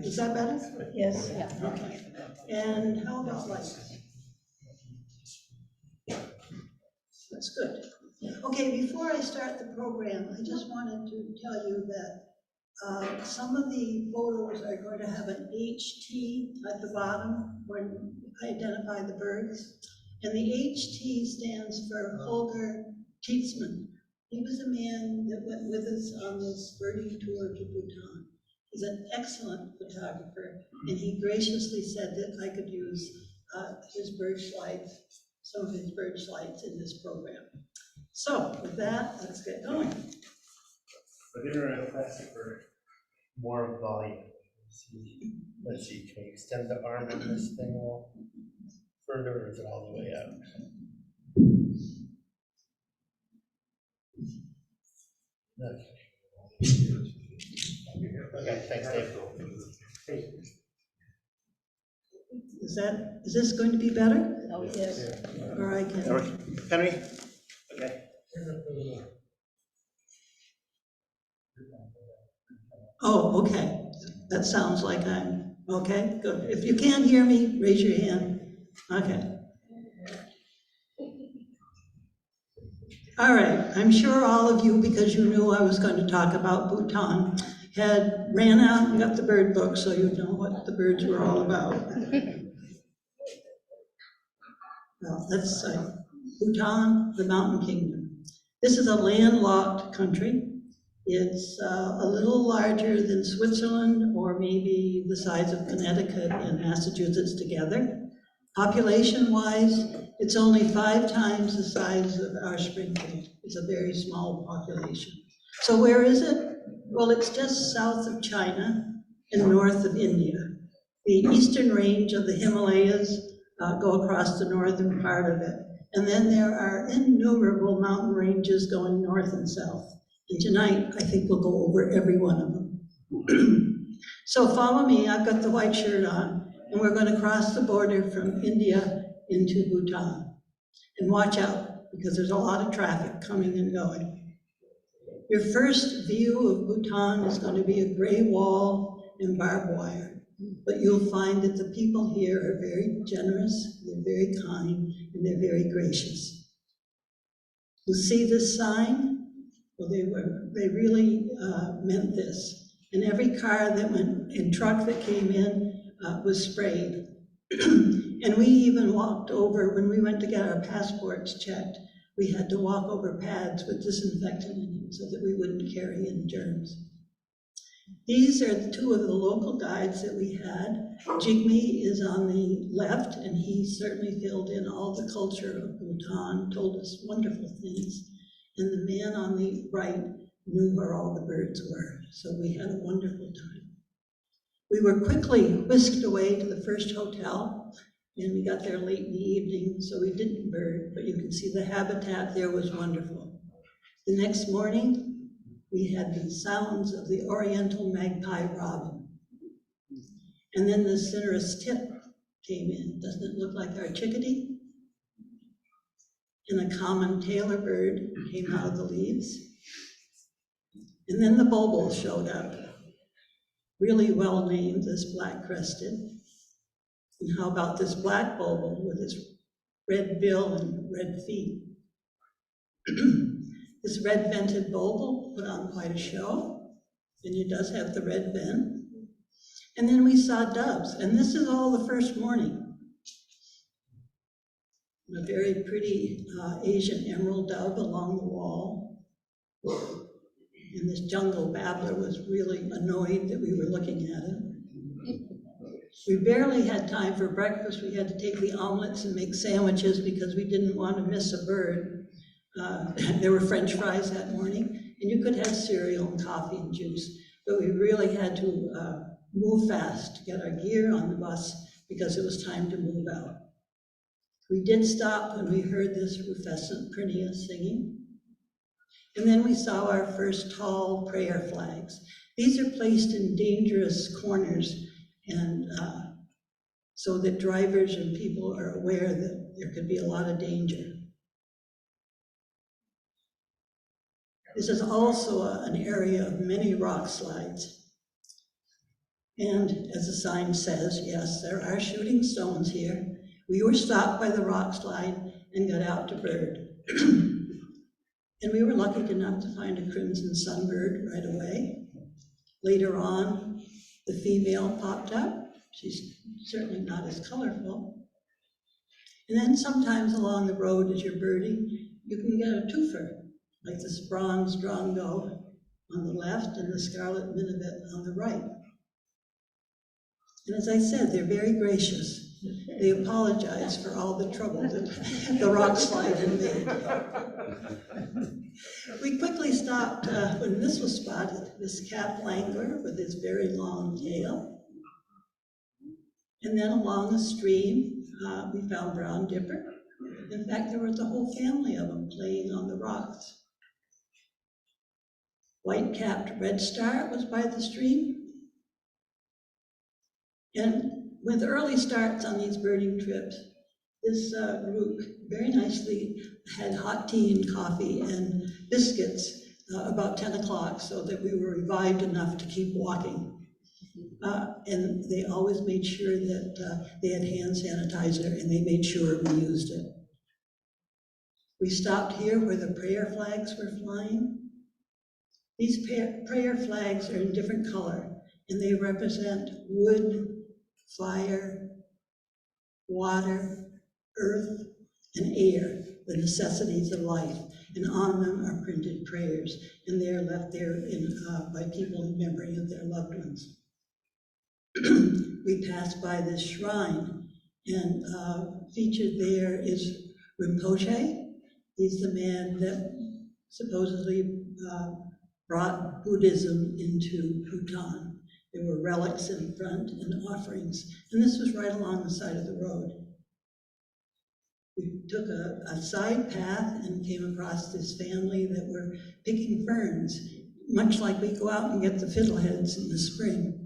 Is that better? Yes. Yeah. Okay. And how about lights? That's good. Okay, before I start the program, I just wanted to tell you that some of the photos are going to have an HT at the bottom when I identify the birds. And the HT stands for Holger Tietzmann. He was a man that went with us on this birding tour to Bhutan. He's an excellent photographer, and he graciously said that I could use his bird slides, some of his bird slides in this program. So with that, let's get going. But they were requesting for more volume. Let's see, can we extend the arm on this thing a little further, or is it all the way up? Okay, thanks, Dave. Is this going to be better? Oh, yes. Or I can. Henry? Okay. Oh, okay. That sounds like I'm, okay, good. If you can't hear me, raise your hand. Okay. All right, I'm sure all of you, because you knew I was going to talk about Bhutan, had ran out and got the bird book, so you know what the birds were all about. Well, that's Bhutan, the Mountain Kingdom. This is a landlocked country. It's a little larger than Switzerland, or maybe the size of Connecticut and Massachusetts together. Population-wise, it's only 5 times the size of our Springfield. It's a very small population. So where is it? Well, it's just south of China and north of India. The eastern range of the Himalayas go across the northern part of it. And then there are innumerable mountain ranges going north and south. And tonight, I think we'll go over every one of them. So follow me, I've got the white shirt on, and we're going to cross the border from India into Bhutan. And watch out, because there's a lot of traffic coming and going. Your first view of Bhutan is going to be a gray wall and barbed wire. But you'll find that the people here are very generous, they're very kind, and they're very gracious. You see this sign? Well, they really meant this. And every car that went, and truck that came in was sprayed. And we even walked over, when we went to get our passports checked, we had to walk over pads with disinfectant in them so that we wouldn't carry in germs. These are 2 of the local guides that we had. Jigme is on the left, and he certainly filled in all the culture of Bhutan, told us wonderful things. And the man on the right knew where all the birds were, so we had a wonderful time. We were quickly whisked away to the first hotel, and we got there late in the evening, so we didn't bird, but you can see the habitat there was wonderful. The next morning, we had the sounds of the oriental magpie robin. And then the citrus tip came in. Doesn't it look like our chickadee? And a common tailor bird came out of the leaves. And then the bulbul showed up, really well named, this black-crested. And how about this black bulbul with his red bill and red feet? This red-vented bulbul put on quite a show, and it does have the red vent. And then we saw doves, and this is all the first morning. A very pretty Asian emerald dove along the wall. And this jungle babbler was really annoyed that we were looking at it. We barely had time for breakfast. We had to take the omelets and make sandwiches because we didn't want to miss a bird. There were French fries that morning, and you could have cereal and coffee and juice, but we really had to move fast to get our gear on the bus because it was time to move out. We did stop when we heard this rufescent prinia singing, and then we saw our first tall prayer flags. These are placed in dangerous corners, and so that drivers and people are aware that there could be a lot of danger. This is also an area of many rock slides. And as the sign says, yes, there are shooting stones here. We were stopped by the rock slide and got out to bird. And we were lucky enough to find a crimson sunbird right away. Later on, the female popped up. She's certainly not as colorful. And then sometimes along the road as you're birding, you can get a twofer, like this bronze drongo on the left and the scarlet minivet on the right. And as I said, they're very gracious. They apologize for all the trouble that the rock slide had made. We quickly stopped when this was spotted, this cap langler with its very long tail. And then along the stream, we found brown dipper. In fact, there was a whole family of them playing on the rocks. White-capped redstart was by the stream. And with early starts on these birding trips, this group very nicely had hot tea and coffee and biscuits about 10 o'clock so that we were revived enough to keep walking. And they always made sure that they had hand sanitizer, and they made sure we used it. We stopped here where the prayer flags were flying. These prayer flags are in different color, and they represent wood, fire, water, earth, and air, the necessities of life. And on them are printed prayers, and they are left there by people in memory of their loved ones. We passed by this shrine, and featured there is Rinpoche. He's the man that supposedly brought Buddhism into Bhutan. There were relics in front and offerings, and this was right along the side of the road. We took a side path and came across this family that were picking ferns, much like we go out and get the fiddleheads in the spring.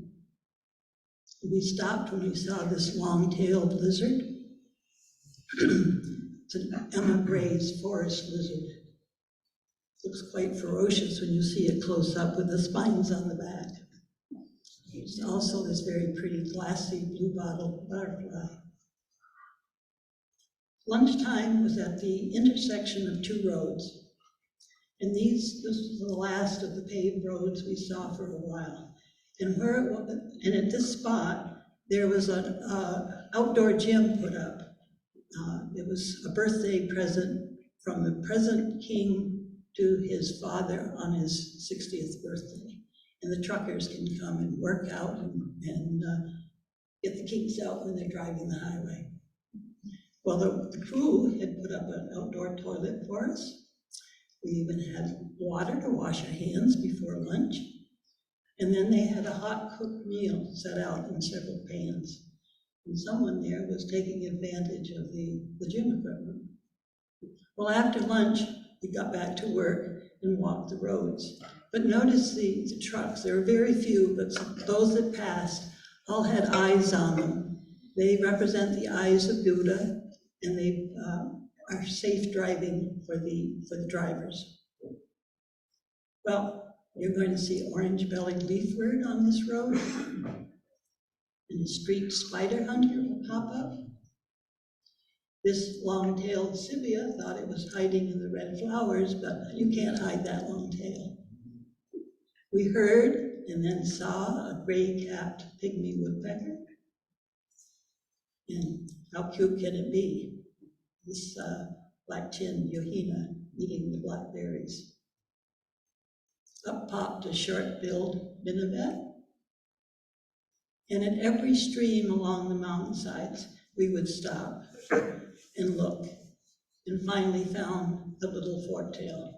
We stopped when we saw this long-tailed lizard. It's an emma-grazed forest lizard. Looks quite ferocious when you see it close up with the spines on the back. There's also this very pretty glassy blue-bottled butterfly. Lunchtime was at the intersection of two roads. And this was the last of the paved roads we saw for a while. And at this spot, there was an outdoor gym put up. It was a birthday present from the present king to his father on his 60th birthday. And the truckers can come and work out and get the kinks out when they're driving the highway. Well, the crew had put up an outdoor toilet for us. We even had water to wash our hands before lunch. And then they had a hot cooked meal set out in several pans. And someone there was taking advantage of the gym equipment. Well, after lunch, we got back to work and walked the roads. But notice the trucks, there were very few, but those that passed all had eyes on them. They represent the eyes of Buddha, and they are safe driving for the drivers. Well, you're going to see orange-bellied leafwort on this road, and a street spider hunter will pop up. This long-tailed sibia thought it was hiding in the red flowers, but you can't hide that long tail. We heard and then saw a gray-capped pygmy woodpecker. And how cute can it be? This black-chinned yohina eating the blackberries. Up popped a short-billed minivet. And at every stream along the mountainsides, we would stop and look, and finally found the little forktail.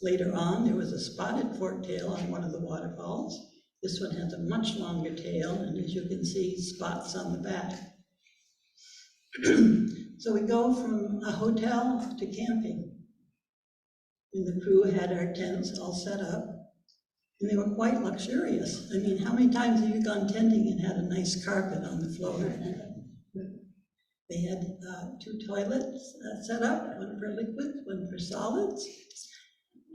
Later on, there was a spotted forktail on one of the waterfalls. This one has a much longer tail, and as you can see, spots on the back. So we go from a hotel to camping. And the crew had our tents all set up, and they were quite luxurious. I mean, how many times have you gone tenting and had a nice carpet on the floor? They had 2 toilets set up, one for liquids, one for solids.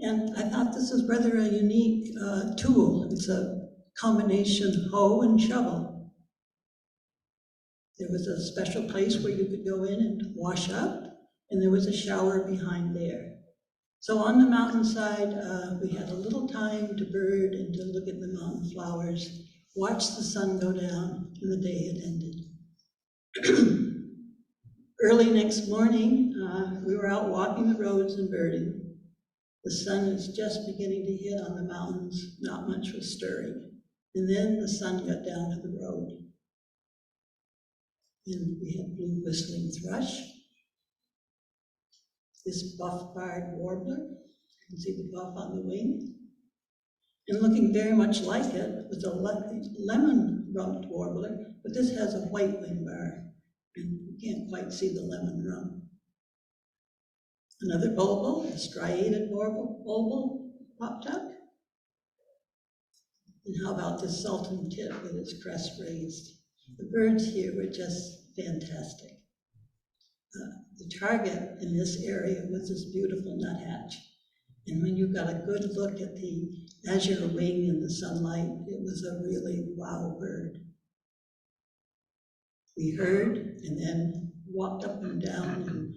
And I thought this was rather a unique tool. It's a combination hoe and shovel. There was a special place where you could go in and wash up, and there was a shower behind there. So on the mountainside, we had a little time to bird and to look at the mountain flowers, watch the sun go down, and the day had ended. Early next morning, we were out walking the roads and birding. The sun is just beginning to hit on the mountains, not much was stirring. And then the sun got down to the road. And we had blue whistling thrush, this buff-barred warbler, you can see the buff on the wing. And looking very much like it was a lemon-rumped warbler, but this has a white wing bar, and you can't quite see the lemon rump. Another bulbul, a striated bulbul, popped up. And how about this sultan tit with its crest raised? The birds here were just fantastic. The target in this area was this beautiful nuthatch. And when you got a good look at the azure wing in the sunlight, it was a really wow bird. We heard and then walked up and down and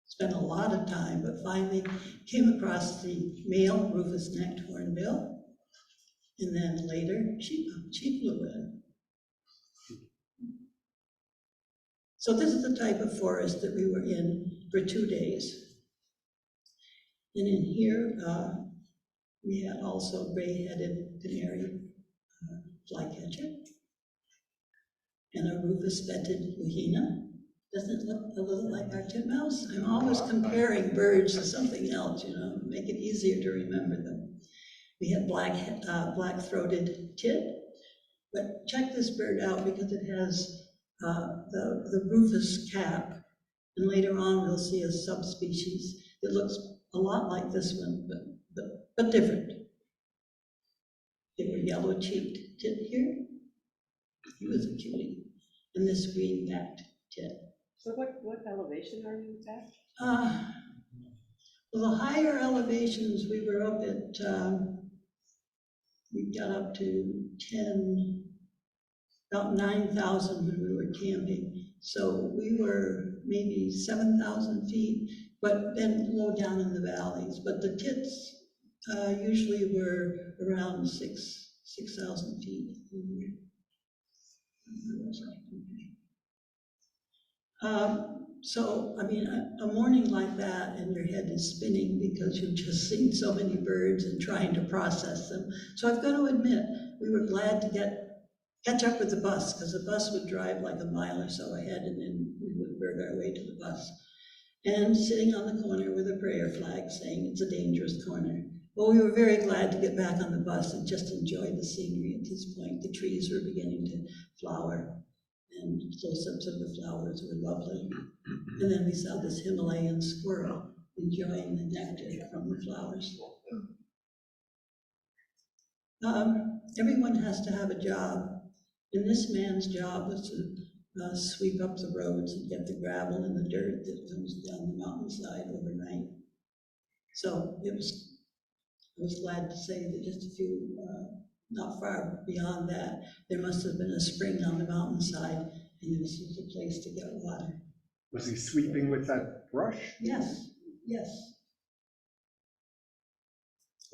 spent a lot of time, but finally came across the male rufous-necked hornbill, and then later she flew in. So this is the type of forest that we were in for 2 days. And in here, we had also gray-headed canary flycatcher and a rufous-vented wahina. Doesn't it look a little like our titmouse? I'm always comparing birds to something else, you know, make it easier to remember them. We had black-throated tit, but check this bird out because it has the rufous cap, and later on we'll see a subspecies that looks a lot like this one, but different. There were yellow-cheeked tit here. He was a cutie, and this green-backed tit. So what elevation are you at? Well, the higher elevations, we were up at, we got up to about 9,000 when we were camping. So we were maybe 7,000 feet, but then low down in the valleys. But the tits usually were around 6,000 feet. So, I mean, a morning like that and your head is spinning because you've just seen so many birds and trying to process them. So I've got to admit, we were glad to catch up with the bus, because the bus would drive like a mile or so ahead and then we would bird our way to the bus. And sitting on the corner with a prayer flag saying it's a dangerous corner. Well, we were very glad to get back on the bus and just enjoy the scenery at this point. The trees were beginning to flower, and close-ups of the flowers were lovely. And then we saw this Himalayan squirrel enjoying the nectar from the flowers. Everyone has to have a job, and this man's job was to sweep up the roads and get the gravel and the dirt that comes down the mountainside overnight. So I was glad to say that just a few, not far beyond that, there must have been a spring on the mountainside, and this was a place to get water. Was he sweeping with that brush? Yes, yes.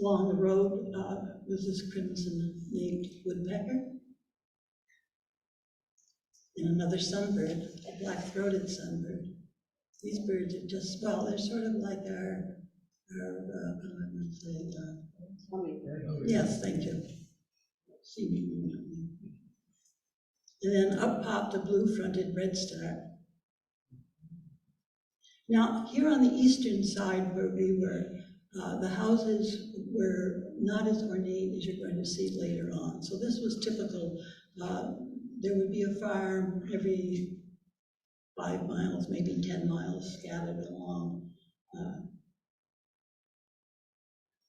Along the road was this crimson-named woodpecker, and another sunbird, a black-throated sunbird. These birds are just, well, they're sort of like our what am I going to say? Yes, thank you. And then up popped a blue-fronted redstart. Now, here on the eastern side where we were, the houses were not as ornate as you're going to see later on. So this was typical. There would be a farm every 5 miles, maybe 10 miles scattered along.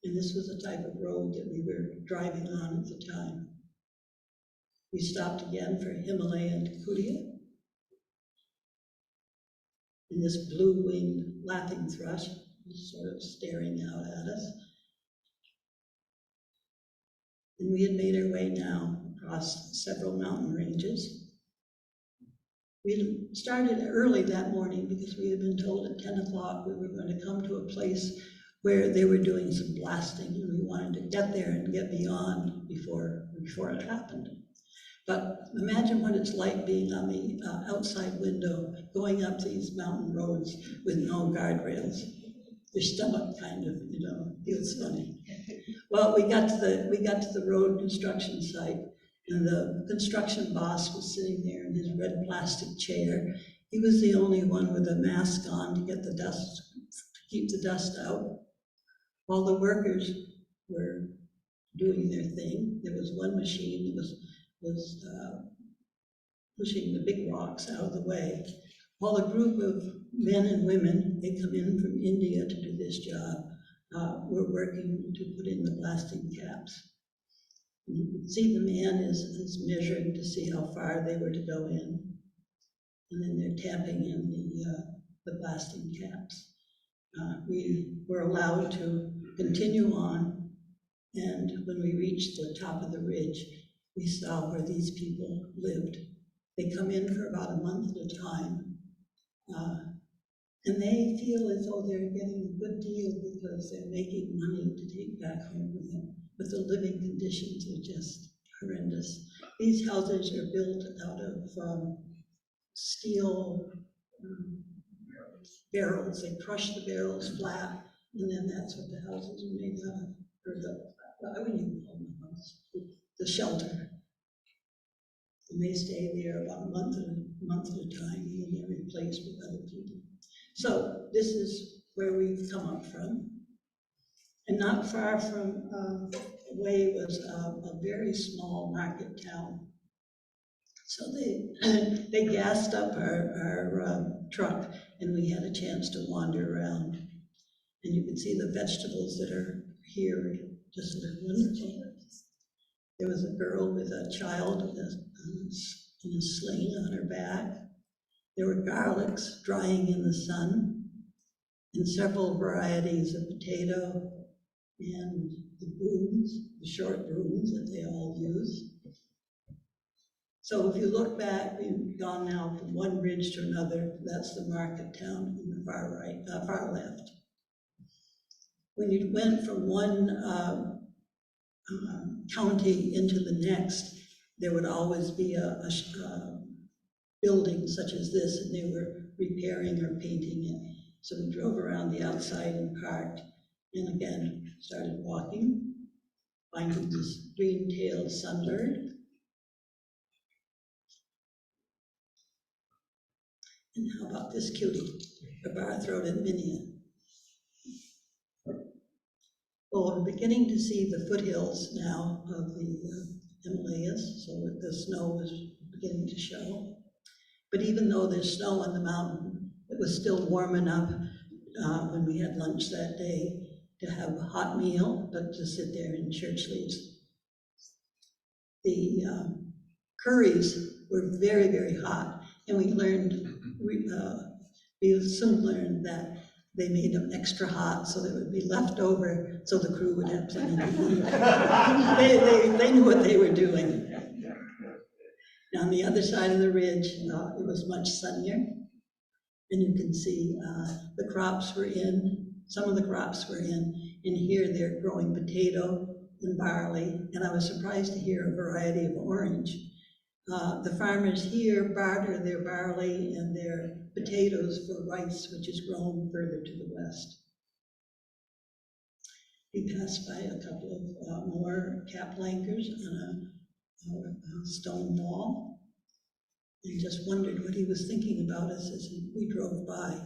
And this was the type of road that we were driving on at the time. We stopped again for Himalayan kudia. and this blue-winged laughing thrush was sort of staring out at us. And we had made our way now across several mountain ranges. We had started early that morning because we had been told at 10 o'clock we were going to come to a place where they were doing some blasting, and we wanted to get there and get beyond before it happened. But imagine what it's like being on the outside window, going up these mountain roads with no guardrails. Your stomach kind of, feels funny. Well, we got to the road construction site, and the construction boss was sitting there in his red plastic chair. He was the only one with a mask on to get the dust, to keep the dust out. While the workers were doing their thing, there was one machine that was pushing the big rocks out of the way. While a group of men and women, they come in from India to do this job, were working to put in the blasting caps. And you can see the man is measuring to see how far they were to go in. And then they're tapping in the blasting caps. We were allowed to continue on, and when we reached the top of the ridge, we saw where these people lived. They come in for about a month at a time, and they feel as though they're getting a good deal because they're making money to take back home with them, but the living conditions are just horrendous. These houses are built out of steel barrels. They crush the barrels flat, and then that's what the houses are made out of, or I wouldn't even call them a house, the shelter. And they stay there about a month at a time, and then they're replaced with other people. So this is where we've come up from. And not far from away was a very small market town. So they gassed up our truck, and we had a chance to wander around. And you can see the vegetables that are here just look wonderful. There was a girl with a child in a sling on her back. There were garlics drying in the sun, and several varieties of potato, and the brooms, the short brooms that they all use. So if you look back, we've gone now from one ridge to another. That's the market town in the far right, far left. When you went from one county into the next, there would always be a building such as this, and they were repairing or painting it. So we drove around the outside and parked, and again started walking, finding this green-tailed sunbird. And how about this cutie, a bar-throated minion? Well, we're beginning to see the foothills now of the Himalayas, so that the snow is beginning to show. But even though there's snow on the mountain, it was still warm enough when we had lunch that day to have a hot meal, but to sit there in shirt sleeves. The curries were very, very hot, and we soon learned that they made them extra hot so they would be left over so the crew would have plenty to eat. They knew what they were doing. On the other side of the ridge, it was much sunnier, and you can see the crops were in, some of the crops were in, and here they're growing potato and barley, and I was surprised to hear a variety of orange. The farmers here barter their barley and their potatoes for rice, which is grown further to the west. We passed by a couple of more caplankers on a stone wall, and just wondered what he was thinking about us as we drove by.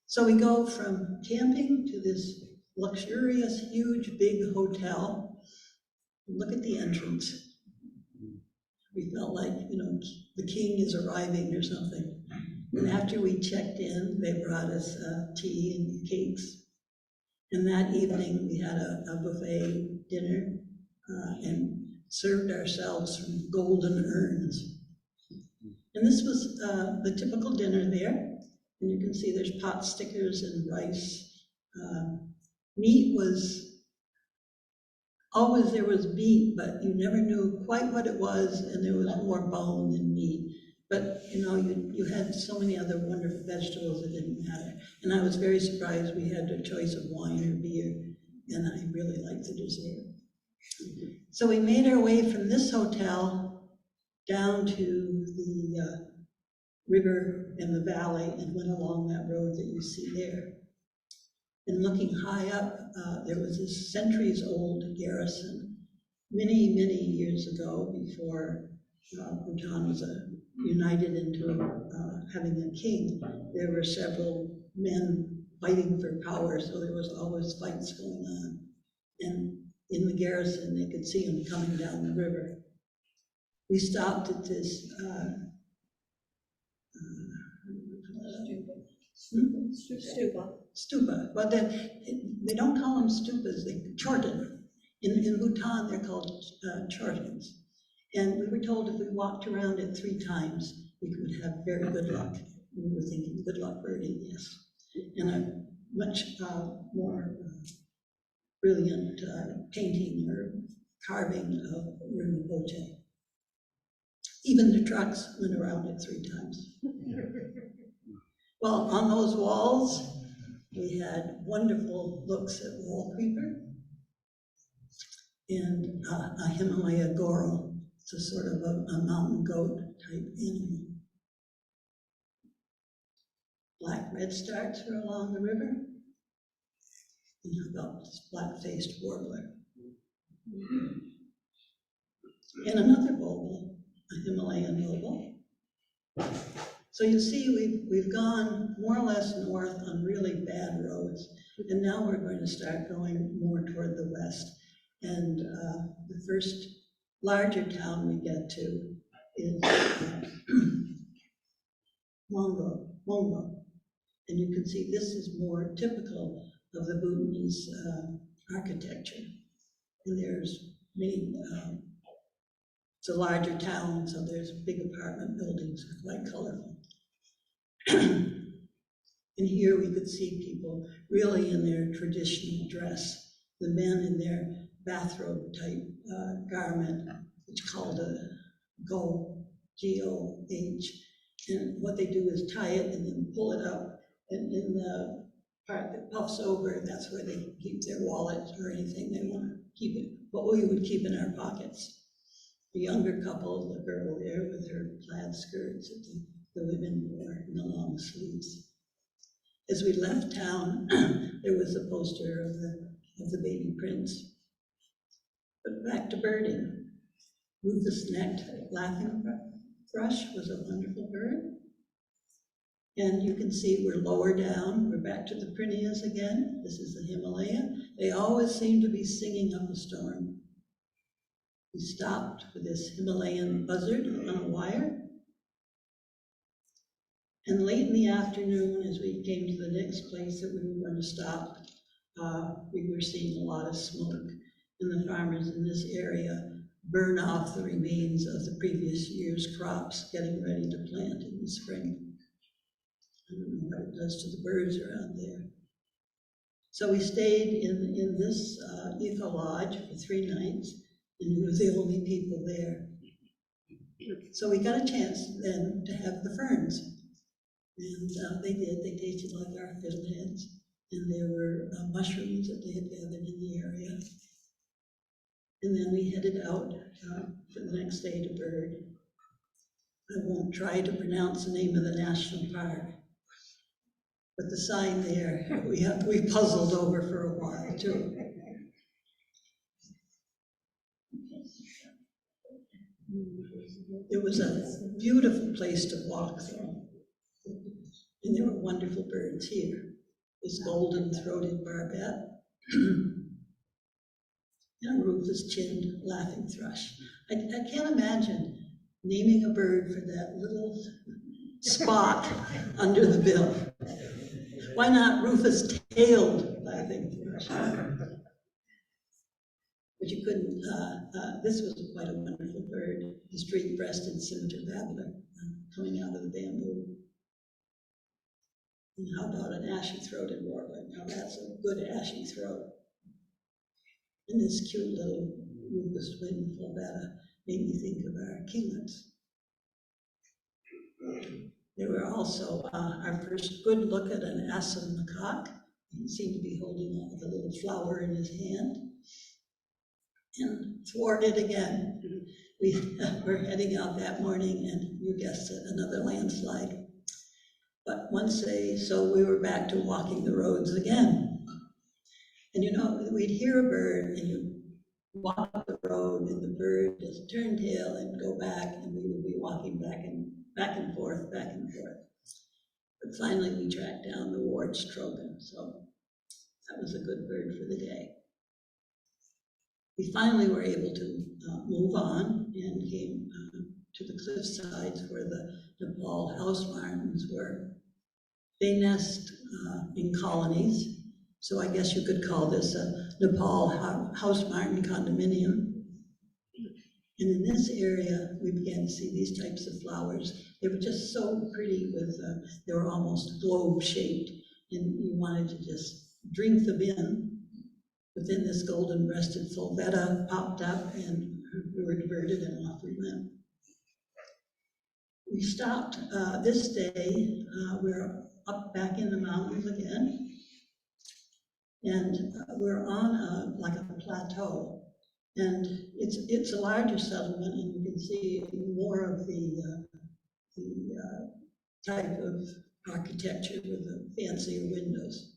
So we go from camping to this luxurious, huge, big hotel. Look at the entrance. We felt like, the king is arriving or something. And after we checked in, they brought us tea and cakes. And that evening, we had a buffet dinner and served ourselves from golden urns. And this was the typical dinner there. And you can see there's pot stickers and rice. Meat was, always there was meat, but you never knew quite what it was, and there was more bone than meat. But, you know, you had so many other wonderful vegetables, it didn't matter. And I was very surprised we had a choice of wine or beer, and I really liked the dessert. So we made our way from this hotel down to the river and the valley and went along that road that you see there. And looking high up, there was this centuries-old garrison many, many years ago, before Bhutan was united into having a king. There were several men fighting for power, so there was always fights going on. And in the garrison, they could see them coming down the river. We stopped at this stupa. Well, they don't call them stupas, they chorten. In Bhutan, they're called chortens. And we were told if we walked around it 3 times, we would have very good luck. We were thinking, good luck, birdie, yes. And a much more brilliant painting or carving of Rinpoche. Even the trucks went around it 3 times. Well, on those walls, we had wonderful looks at wall creeper and a Himalaya goro. It's a sort of a mountain goat type animal. Black redstarts were along the river. And how about this black-faced warbler? And another bulbul, a Himalayan bulbul. So you see, we've gone more or less north on really bad roads, and now we're going to start going more toward the west. And the first larger town we get to is Mongo. And you can see this is more typical of the Bhutanese architecture. And there's many, it's a larger town, so there's big apartment buildings, quite colorful. And here we could see people really in their traditional dress. The men in their bathrobe type garment, which is called a go, G-O-H. And what they do is tie it and then pull it up. And in the part that puffs over, that's where they keep their wallet or anything they want to keep it, what we would keep in our pockets. The younger couple, the girl there with her plaid skirts that the women wore in the long sleeves. As we left town, there was a poster of the baby prince. But back to birding. Rufous-necked laughing thrush was a wonderful bird. And you can see we're lower down. We're back to the Prineas again. This is the Himalaya. They always seem to be singing up a storm. We stopped for this Himalayan buzzard on a wire. And late in the afternoon, as we came to the next place that we were going to stop, we were seeing a lot of smoke. And the farmers in this area burn off the remains of the previous year's crops, getting ready to plant in the spring. I don't know what it does to the birds around there. So we stayed in this eco lodge for 3 nights, and we were the only people there. So we got a chance then to have the ferns. And they did, they tasted like our fiddleheads. And there were mushrooms that they had gathered in the area. And then we headed out for the next day to bird. I won't try to pronounce the name of the national park, but the sign there, we puzzled over for a while too. It was a beautiful place to walk through. And there were wonderful birds here. This golden-throated barbet, and a rufous-chinned laughing thrush. I can't imagine naming a bird for that little spot under the bill. Why not rufous-tailed laughing thrush? But you couldn't, this was quite a wonderful bird, the straight-breasted scimitar babbler coming out of the bamboo. And how about an ashy-throated warbler? Now that's a good ashy throat. And this cute little rufous winged flaubetta made me think of our kinglets. There were also our first good look at an Assam macaque. He seemed to be holding a little flower in his hand. And thwarted again. We were heading out that morning, and you guessed it, another landslide. But so we were back to walking the roads again. And you know, we'd hear a bird, and you walk up the road, and the bird just turn tail and go back, and we would be walking back and forth. But finally, we tracked down the Wardstrogan, so that was a good bird for the day. We finally were able to move on and came to the cliff sides where the Nepal house martins were. They nest in colonies, so I guess you could call this a Nepal house martin condominium. And in this area, we began to see these types of flowers. They were just so pretty they were almost globe-shaped, and you wanted to just drink them in. But then this golden-breasted flaubetta popped up, and we were diverted, and off we went. We stopped this day. We're up back in the mountains again, and we're on like a plateau. And it's a larger settlement, and you can see more of the type of architecture with the fancier windows.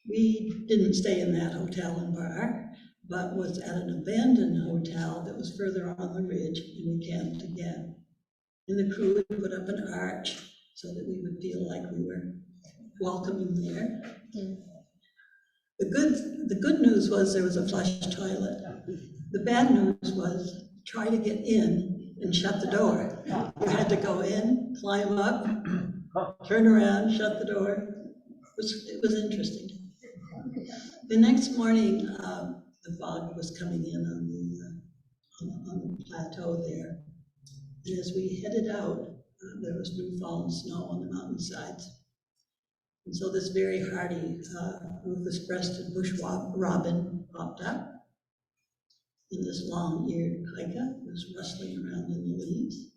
We didn't stay in that hotel and bar, but was at an abandoned hotel that was further on the ridge, and we camped again. And the crew would put up an arch so that we would feel like we were welcome there. The good news was there was a flush toilet. The bad news was try to get in and shut the door. You had to go in, climb up, turn around, shut the door. It was interesting. The next morning, the fog was coming in on the plateau there. And as we headed out, there was new fallen snow on the mountainsides. And so this very hardy rufous-breasted bush robin popped up. And this long-eared pika was rustling around in the leaves.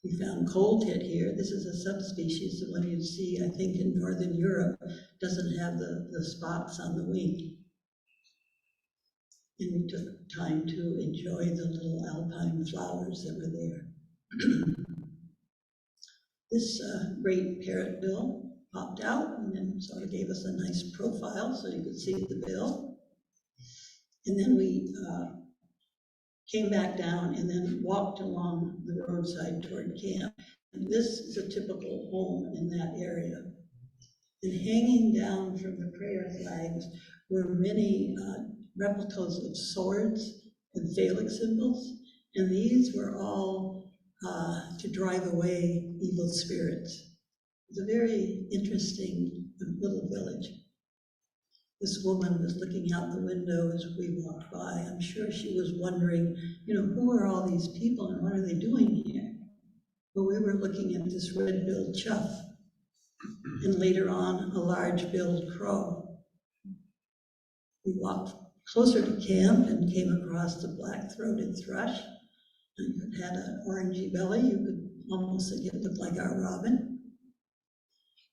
We found coal tit here. This is a subspecies, the one you'd see, I think, in Northern Europe, doesn't have the spots on the wing. And we took time to enjoy the little alpine flowers that were there. This great parrotbill popped out and then sort of gave us a nice profile so you could see the bill. And then we came back down and then walked along the roadside toward camp. And this is a typical home in that area. And hanging down from the prayer flags were many replicas of swords and phallic symbols. And these were all to drive away evil spirits. It's a very interesting little village. This woman was looking out the window as we walked by. I'm sure she was wondering, you know, who are all these people and what are they doing here? Well, we were looking at this red-billed chough, and later on, a large-billed crow. We walked closer to camp and came across the black-throated thrush, and it had an orangey belly. You could almost think it looked like our robin.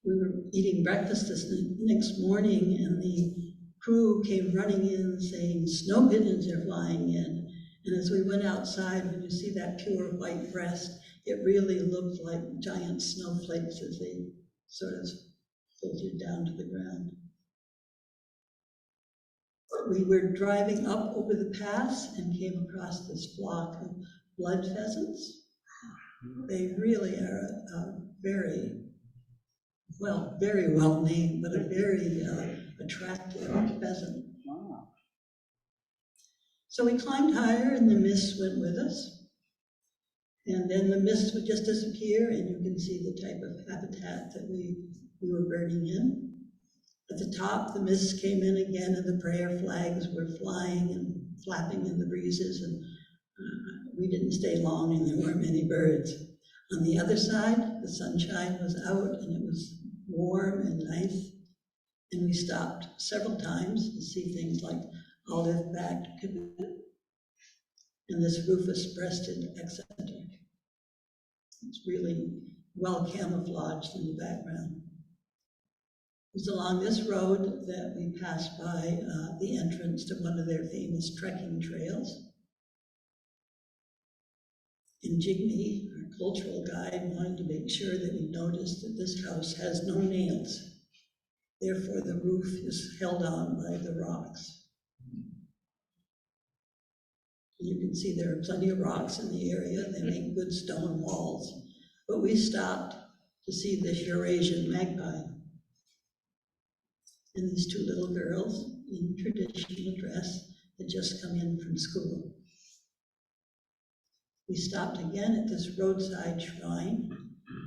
We were eating breakfast this next morning, and the crew came running in saying, snow pigeons are flying in. And as we went outside, when you see that pure white breast, it really looked like giant snowflakes as they sort of filtered down to the ground. We were driving up over the pass and came across this flock of blood pheasants. They really are very well named, but a very attractive pheasant. Wow. So we climbed higher and the mist went with us. And then the mist would just disappear and you can see the type of habitat that we were burning in. At the top, the mist came in again and the prayer flags were flying and flapping in the breezes, and we didn't stay long and there weren't many birds. On the other side, the sunshine was out and it was warm and nice. And we stopped several times to see things like olive-backed pivot and this rufous-breasted accentor. It's really well camouflaged in the background. It was along this road that we passed by the entrance to one of their famous trekking trails. And Jigme, our cultural guide, wanted to make sure that we noticed that this house has no nails. Therefore, the roof is held on by the rocks. You can see there are plenty of rocks in the area. They make good stone walls. But we stopped to see this Eurasian magpie. And these two little girls in traditional dress had just come in from school. We stopped again at this roadside shrine,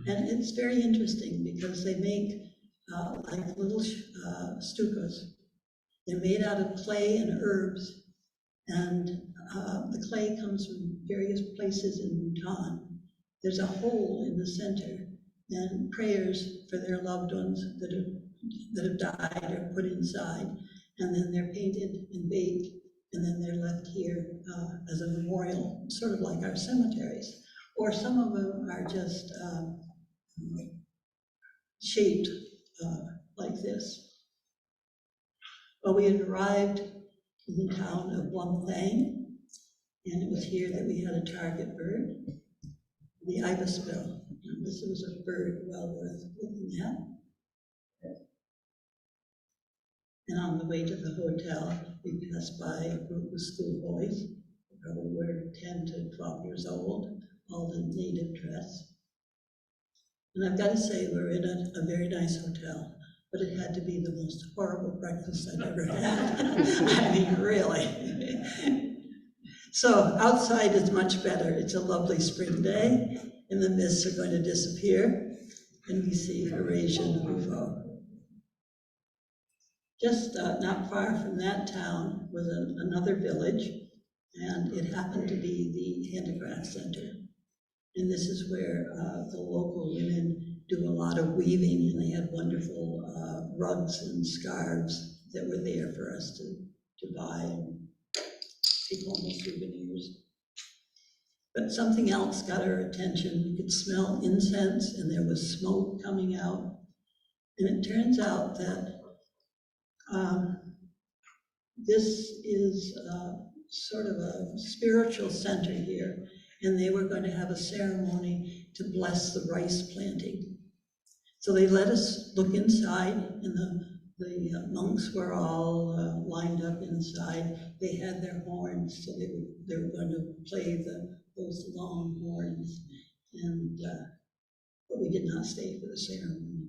and it's very interesting because they make like little stupas. They're made out of clay and herbs, and the clay comes from various places in Bhutan. There's a hole in the center, and prayers for their loved ones that have died are put inside, and then they're painted and baked, and then they're left here as a memorial, sort of like our cemeteries. Or some of them are just shaped like this. Well, we had arrived in the town of Wangthang, and it was here that we had a target bird, the ibisbill. And this was a bird well worth looking at. And on the way to the hotel, we passed by a group of schoolboys, who probably were 10 to 12 years old, all in native dress. And I've got to say, we're in a very nice hotel, but it had to be the most horrible breakfast I've ever had. I mean, really. So outside is much better. It's a lovely spring day, and the mists are going to disappear, and we see Eurasian bufo. Just not far from that town was another village, and it happened to be the handicraft center. And this is where the local women do a lot of weaving, and they had wonderful rugs and scarves that were there for us to buy and take home as souvenirs. But something else got our attention. We could smell incense, and there was smoke coming out. And it turns out that this is sort of a spiritual center here, and they were going to have a ceremony to bless the rice planting. So they let us look inside, and the monks were all lined up inside. They had their horns, so they were going to play those long horns, and but we did not stay for the ceremony.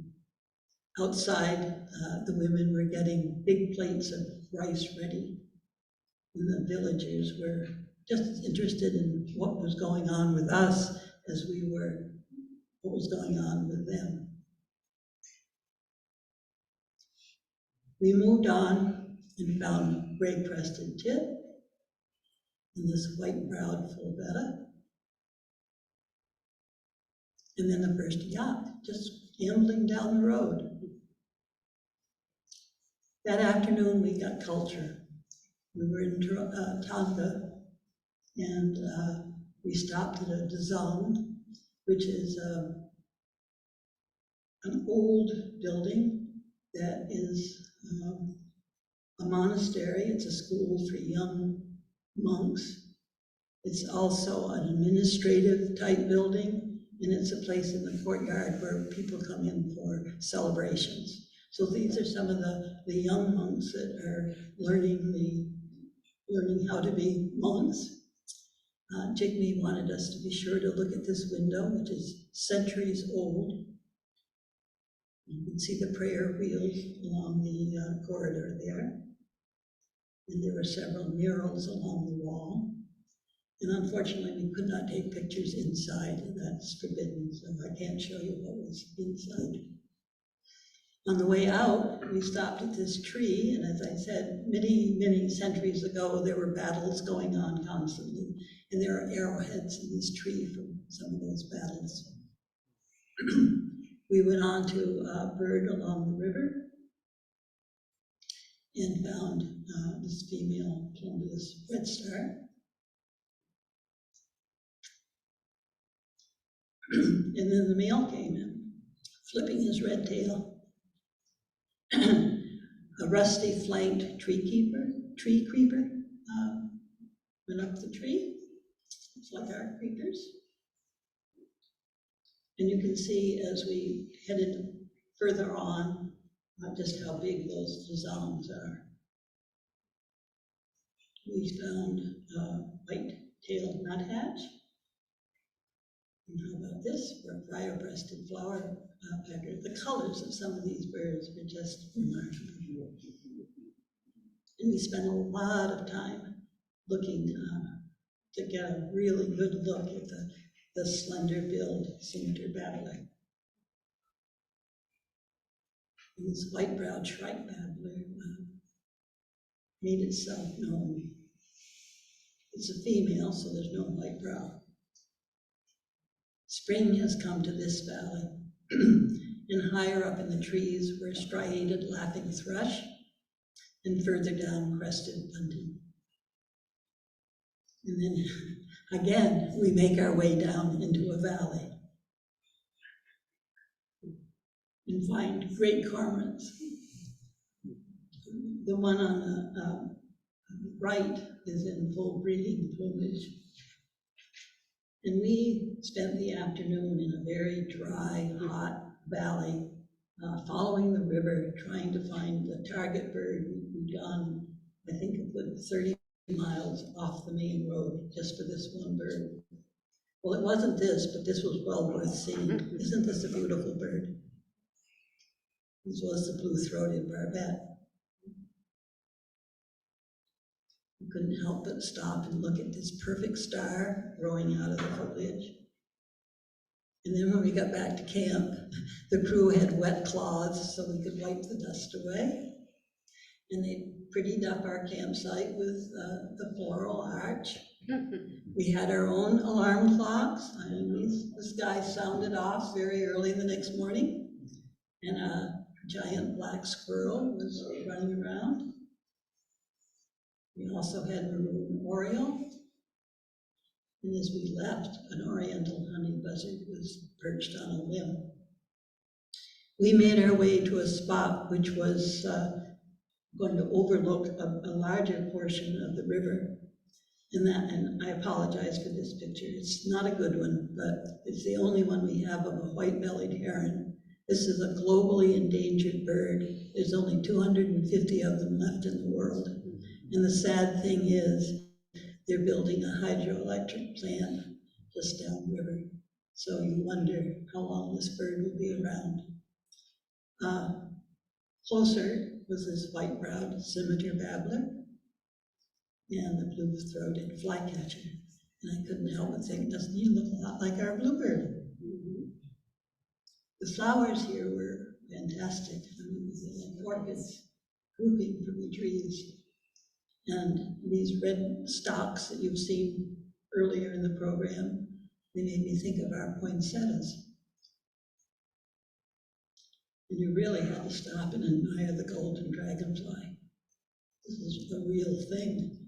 Outside, the women were getting big plates of rice ready, and the villagers were just as interested in what was going on with us as we were what was going on with them. We moved on and found gray-crested tit and this white-browed fulvetta, and then the first yacht just ambling down the road. That afternoon, we got culture. We were in Tanka, and we stopped at a dazong, which is an old building that is a monastery. It's a school for young monks. It's also an administrative type building, and it's a place in the courtyard where people come in for celebrations. So these are some of the young monks that are learning how to be monks. Jigme wanted us to be sure to look at this window, which is centuries old. You can see the prayer wheels along the corridor there. And there were several murals along the wall. And unfortunately, we could not take pictures inside, and that's forbidden, so I can't show you what was inside. On the way out, we stopped at this tree, and as I said, many, many centuries ago, there were battles going on constantly, and there are arrowheads in this tree from some of those battles. We went on to a bird along the river and found this female plumbeous red star. And then the male came in, flipping his red tail. A rusty flanked tree creeper went up the tree. It's like our creepers. And you can see as we headed further on, just how big those fazans are. We found white-tailed nuthatch. And how about this for a fire-breasted flower pecker? The colors of some of these birds are just remarkable. And we spent a lot of time looking to get a really good look at the slender-billed scimitar babbler. And this white-browed shrike babbler made itself known. It's a female, so there's no white brow. Spring has come to this valley, and higher up in the trees were striated laughing thrush, and further down crested bunting. And then again, we make our way down into a valley and find great cormorants. The one on the right is in full breeding plumage. And we spent the afternoon in a very dry, hot valley, following the river, trying to find the target bird. We'd gone, I think, a good 30 miles off the main road just for this one bird. Well, it wasn't this, but this was well worth seeing. Isn't this a beautiful bird? This was the blue-throated barbet. We couldn't help but stop and look at this perfect star growing out of the foliage. And then when we got back to camp, the crew had wet cloths so we could wipe the dust away. And they prettied up our campsite with the floral arch. We had our own alarm clocks. This guy sounded off very early the next morning, and a giant black squirrel was running around. We also had maroon oriole, and as we left, an oriental honey buzzard was perched on a limb. We made our way to a spot which was going to overlook a larger portion of the river. And I apologize for this picture. It's not a good one, but it's the only one we have of a white-bellied heron. This is a globally endangered bird. There's only 250 of them left in the world. And the sad thing is, they're building a hydroelectric plant just downriver. So you wonder how long this bird will be around. Closer was this white-browed scimitar babbler and the blue-throated flycatcher. And I couldn't help but think, doesn't he look a lot like our bluebird? The flowers here were fantastic. I mean, the orchids grouping from the trees. And these red stalks that you've seen earlier in the program, they made me think of our poinsettias. And you really had to stop and admire the golden dragonfly. This is a real thing.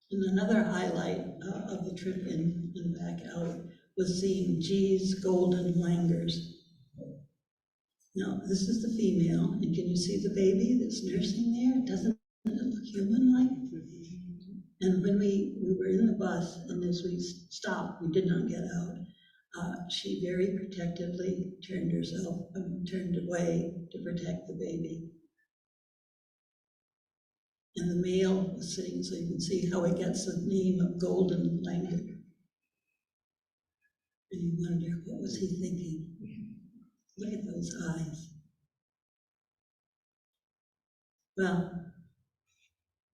And another highlight of the trip in and back out was seeing G's golden langurs. Now, this is the female, and can you see the baby that's nursing there? Doesn't it look human-like? And when we were in the bus, and as we stopped, we did not get out, she very protectively turned away to protect the baby. And the male was sitting, so you can see how he gets the name of golden langur. And you wonder, what was he thinking? Look at those eyes. Well,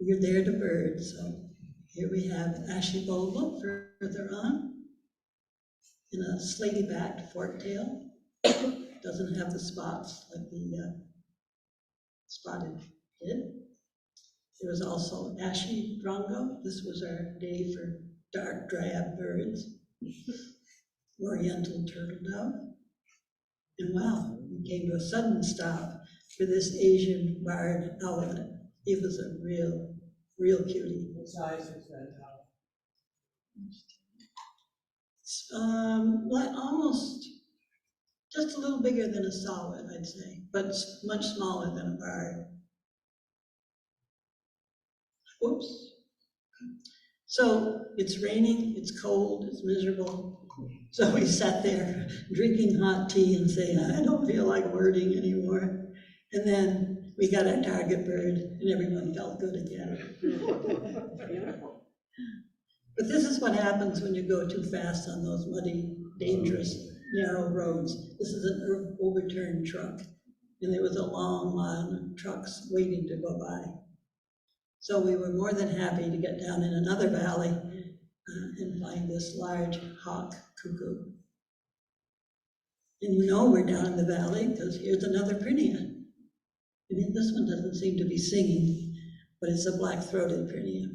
we're there to bird, so here we have Ashibola further on, in a slaty-backed forktail. Doesn't have the spots like the spotted kid. There was also Ashy Drongo. This was our day for dark drab birds. oriental turtle dove. And wow, we came to a sudden stop for this Asian barred owlet. It was a real cutie. What size is that Like almost just a little bigger than a solid, I'd say, but much smaller than a barred. Whoops. So it's raining, it's cold, it's miserable. So we sat there drinking hot tea and saying, I don't feel like birding anymore. And then we got our target bird and everyone felt good again. Beautiful. But this is what happens when you go too fast on those muddy, dangerous, narrow roads. This is an overturned truck, and there was a long line of trucks waiting to go by. So we were more than happy to get down in another valley and find this large hawk cuckoo. And you know we're down in the valley because here's another prinia. I mean, this one doesn't seem to be singing, but it's a black-throated prinia.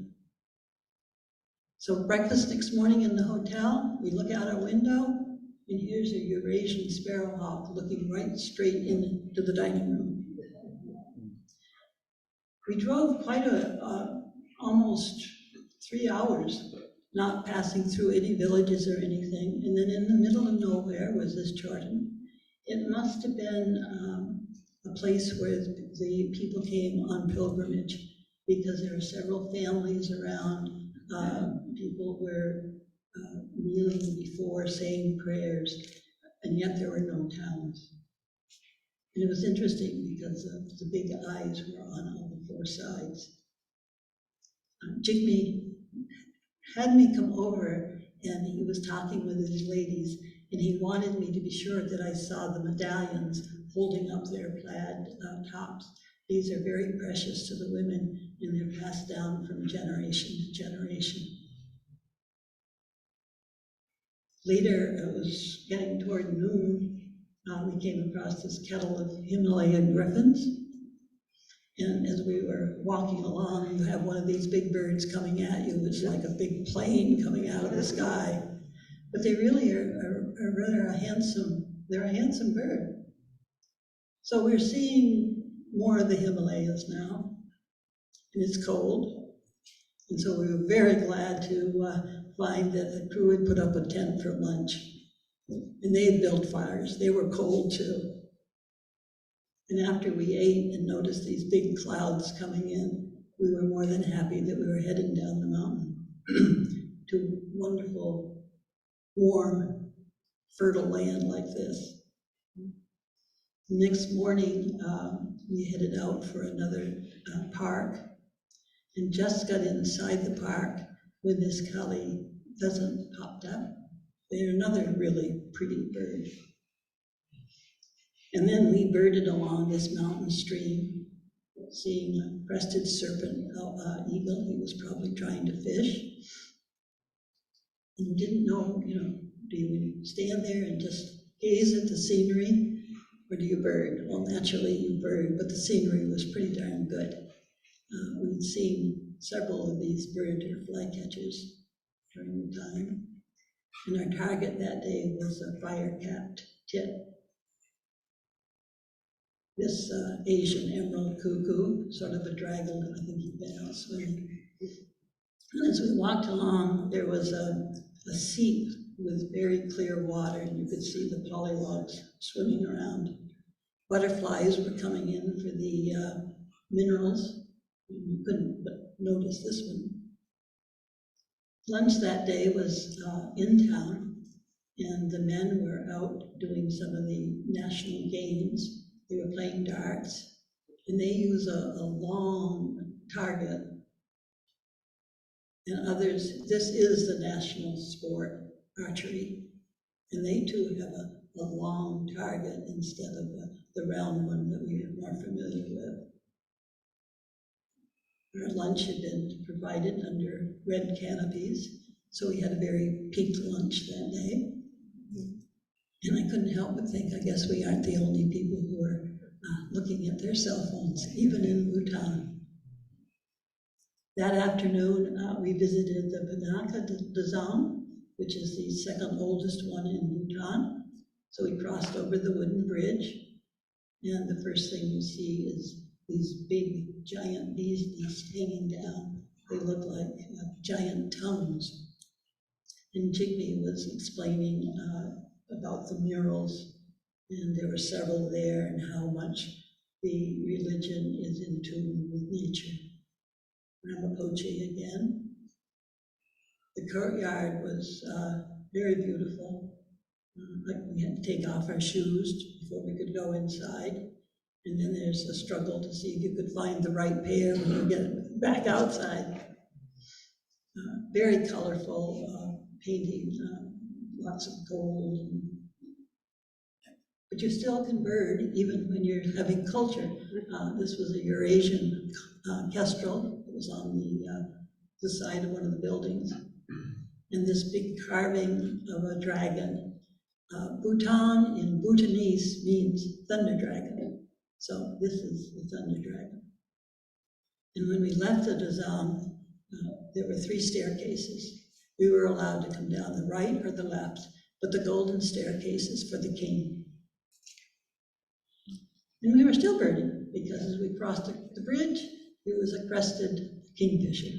So breakfast next morning in the hotel, we look out our window, and here's a Eurasian sparrowhawk looking right straight into the dining room. We drove quite almost 3 hours, not passing through any villages or anything, and then in the middle of nowhere was this Jordan. It must have been a place where the people came on pilgrimage, because there are several families around. People were kneeling before, saying prayers, and yet there were no towns. And it was interesting because the big eyes were on all the 4 sides. Jigme had me come over, and he was talking with his ladies, and he wanted me to be sure that I saw the medallions holding up their plaid tops. These are very precious to the women, and they're passed down from generation to generation. Later, it was getting toward noon, we came across this kettle of Himalayan griffins. And as we were walking along, you have one of these big birds coming at you. It's like a big plane coming out of the sky. But they really are rather they're a handsome bird. So we're seeing more of the Himalayas now, and it's cold. And so we were very glad to find that the crew had put up a tent for lunch. And they had built fires. They were cold too. And after we ate and noticed these big clouds coming in, we were more than happy that we were heading down the mountain to wonderful, warm, fertile land like this. The next morning, we headed out for another park, and just got inside the park when this Kali pheasant popped up. They're another really pretty bird. And then we birded along this mountain stream, seeing a crested serpent eagle. He was probably trying to fish. And didn't know, do you stand there and just gaze at the scenery, or do you bird? Well, naturally you bird, but the scenery was pretty darn good. We'd seen several of these bird or flycatchers during the time. And our target that day was a fire-capped tit. This Asian emerald cuckoo, sort of a draggle, I think he'd been out swimming. And as we walked along, there was a seep with very clear water, and you could see the pollywogs swimming around. Butterflies were coming in for the minerals. You couldn't but notice this one. Lunch that day was in town, and the men were out doing some of the national games. They were playing darts, and they use a long target. And others, this is the national sport, archery, and they too have a long target instead of the round one that we are more familiar with. Our lunch had been provided under red canopies, so we had a very pink lunch that day. And I couldn't help but think, I guess we aren't the only people who are looking at their cell phones, even in Bhutan. That afternoon, we visited the Banaka Dazang, which is the second oldest one in Bhutan. So we crossed over the wooden bridge, and the first thing you see is these big giant bees nests hanging down. They look like giant tongues. And Jigme was explaining about the murals, and there were several there, and how much the religion is in tune with nature. Ramapoche again. The courtyard was very beautiful. Like we had to take off our shoes before we could go inside. And then there's a struggle to see if you could find the right pair when you get back outside. Very colorful paintings, lots of gold. But you still can bird even when you're having culture. This was a Eurasian kestrel. It was on the side of one of the buildings. And this big carving of a dragon. Bhutan in Bhutanese means thunder dragon. So this is the thunder dragon. And when we left the Dazam, there were 3 staircases. We were allowed to come down the right or the left, but the golden staircase is for the king. And we were still birding, because as we crossed the bridge, there was a crested kingfisher.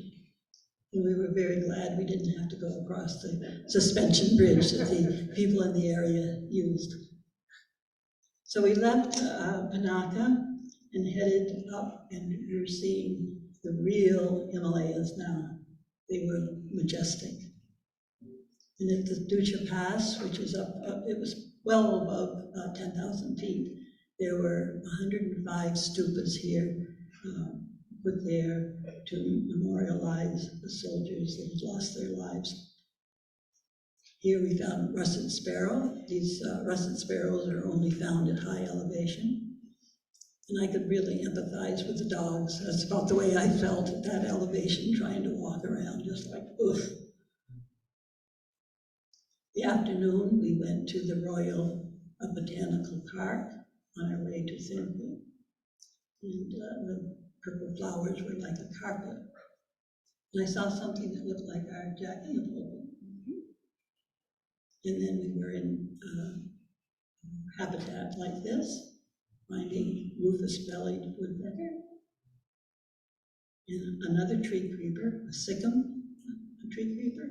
And we were very glad we didn't have to go across the suspension bridge that the people in the area used. So we left Panaka and headed up, and we were seeing the real Himalayas now. They were majestic. And at the Ducha Pass, which is up it was well above 10,000 feet, there were 105 stupas here, put there to memorialize the soldiers that had lost their lives. Here we found russet sparrow. These russet sparrows are only found at high elevation. And I could really empathize with the dogs. That's about the way I felt at that elevation, trying to walk around, just like, oof. The afternoon, we went to the Royal Botanical Park on our way to Thimphu. And the purple flowers were like a carpet. And I saw something that looked like our Jack in the Pulpit. And then we were in habitat like this, finding rufous-bellied woodpecker, and another tree creeper, a sycamore, a tree creeper.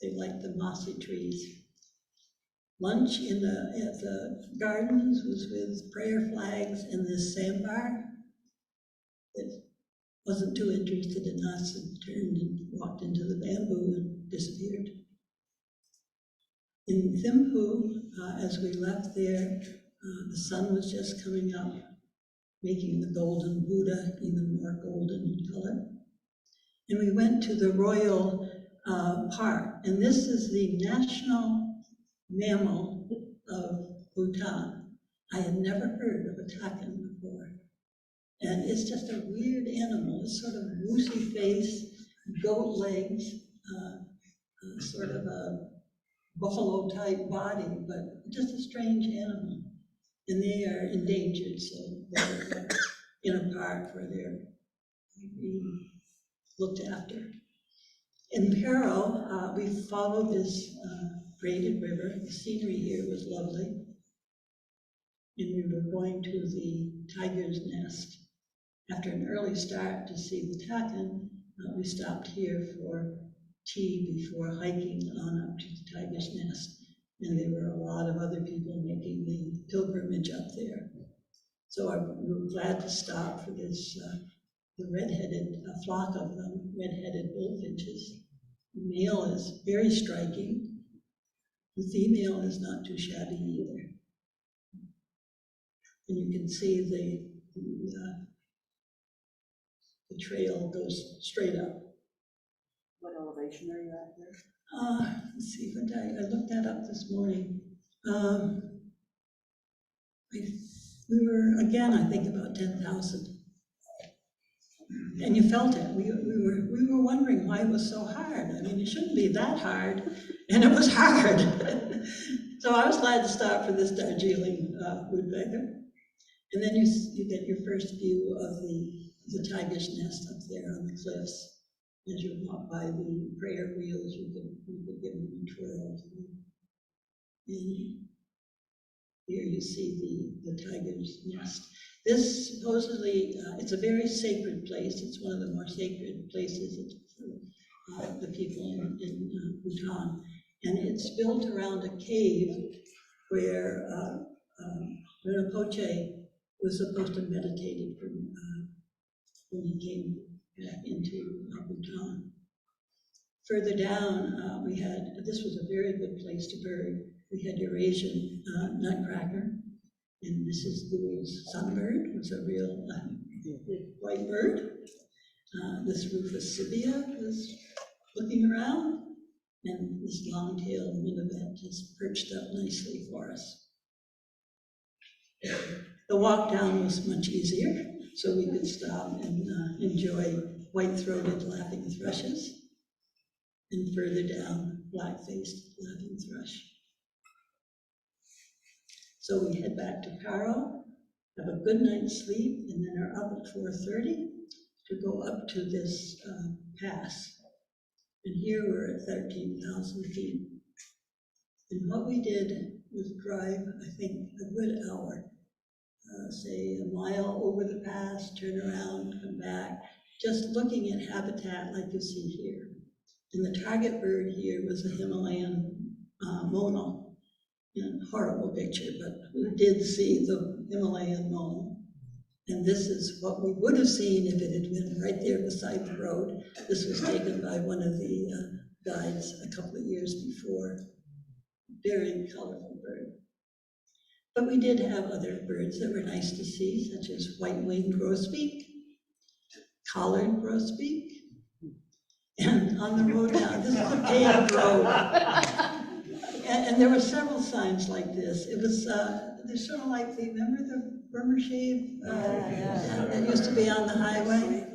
They like the mossy trees. Lunch at the gardens was with prayer flags and this sandbar that wasn't too interested in us and turned and walked into the bamboo and disappeared. In Thimphu, as we left there, the sun was just coming up, making the golden Buddha even more golden in color. And we went to the Royal Park, and this is the national mammal of Bhutan. I had never heard of a takin before. And it's just a weird animal. It's sort of woosy face, goat legs, sort of a buffalo-type body, but just a strange animal. And they are endangered, so they're in a park where they're being looked after. In Paro, we followed this braided river. The scenery here was lovely. And we were going to the tiger's nest. After an early start to see the takin, we stopped here for tea before hiking on up to the tiger's nest. And there were a lot of other people making the pilgrimage up there. So we were glad to stop for this, the red-headed, a flock of them, red-headed bullfinches. The male is very striking. The female is not too shabby either. And you can see the trail goes straight up. What elevation are you at there? Let's see, I looked that up this morning. We were, again, I think about 10,000. And you felt it. We were wondering why it was so hard. I mean, it shouldn't be that hard, and it was hard. So I was glad to stop for this Darjeeling woodpecker. And then you get your first view of the tiger's nest up there on the cliffs. as you walk by the prayer wheels, you could give them a twirl. And here you see the tiger's nest. This supposedly, it's a very sacred place. It's one of the more sacred places for the people in Bhutan. And it's built around a cave where Rinpoche was supposed to meditate when he came back into Bhutan. Further down, this was a very good place to bird. We had Eurasian nutcracker, and this is Louis' sunbird. It was a real white bird. This Rufus Sibia was looking around, and this long-tailed minivet just perched up nicely for us. The walk down was much easier, so we could stop and enjoy white-throated laughing thrushes, and further down, black-faced laughing thrush. So we head back to Paro, have a good night's sleep, and then are up at 4:30 to go up to this pass. And here we're at 13,000 feet. And what we did was drive, I think, a good hour, say a mile over the pass, turn around, come back, just looking at habitat like you see here. And the target bird here was a Himalayan mono. Horrible picture, but we did see the Himalayan mono. And this is what we would have seen if it had been right there beside the road. This was taken by one of the guides a couple of years before. Very colorful bird. But we did have other birds that were nice to see, such as white-winged grosbeak, collared grosbeak, and on the road down, this is a paved road. And there were several signs like this. It was, they're sort of like, remember the Burma shave that used to be on the highway?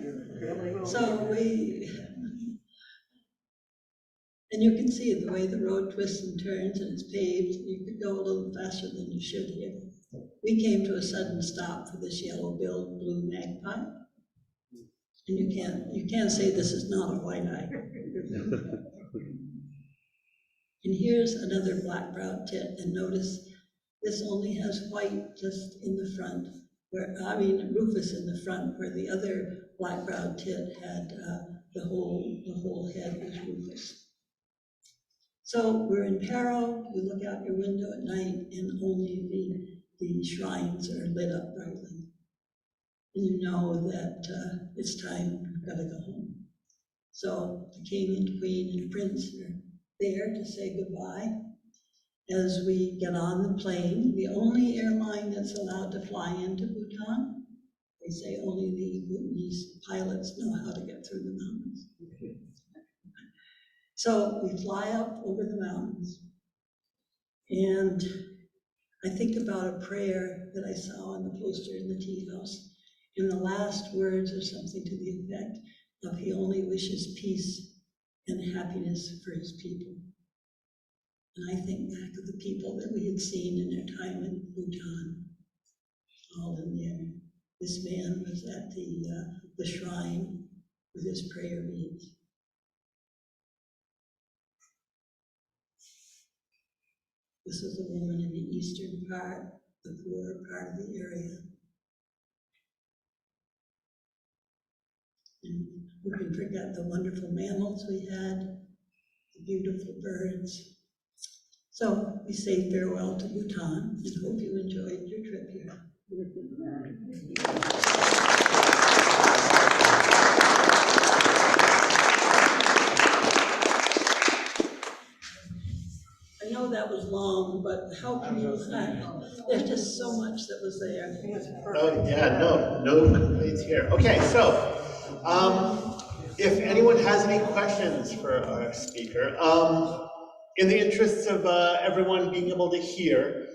So and you can see the way the road twists and turns and it's paved, you could go a little faster than you should here. We came to a sudden stop for this yellow-billed blue magpie. And you can't say this is not a white-eye. And here's another black-browed tit, and notice this only has white just in the front, Rufus in the front, where the other black-browed tit had the whole head was Rufus. So we're in Paro, you look out your window at night, and only the shrines are lit up brightly. And you know that it's time, you've got to go home. So the king and queen and prince are there to say goodbye. As we get on the plane, the only airline that's allowed to fly into Bhutan, they say only the Bhutanese pilots know how to get through the mountains. So we fly up over the mountains, and I think about a prayer that I saw on the poster in the tea house, and the last words are something to the effect of he only wishes peace and happiness for his people. And I think back of the people that we had seen in their time in Bhutan, all in there. This man was at the shrine with his prayer beads. This is a woman in the eastern part, the poorer part of the area. And who can forget the wonderful mammals we had, the beautiful birds. So we say farewell to Bhutan and hope you enjoyed your trip here. I know that was long, but how can you, there's just so much that was there. Oh, yeah, no complaints here. Okay, so, if anyone has any questions for our speaker, in the interests of everyone being able to hear,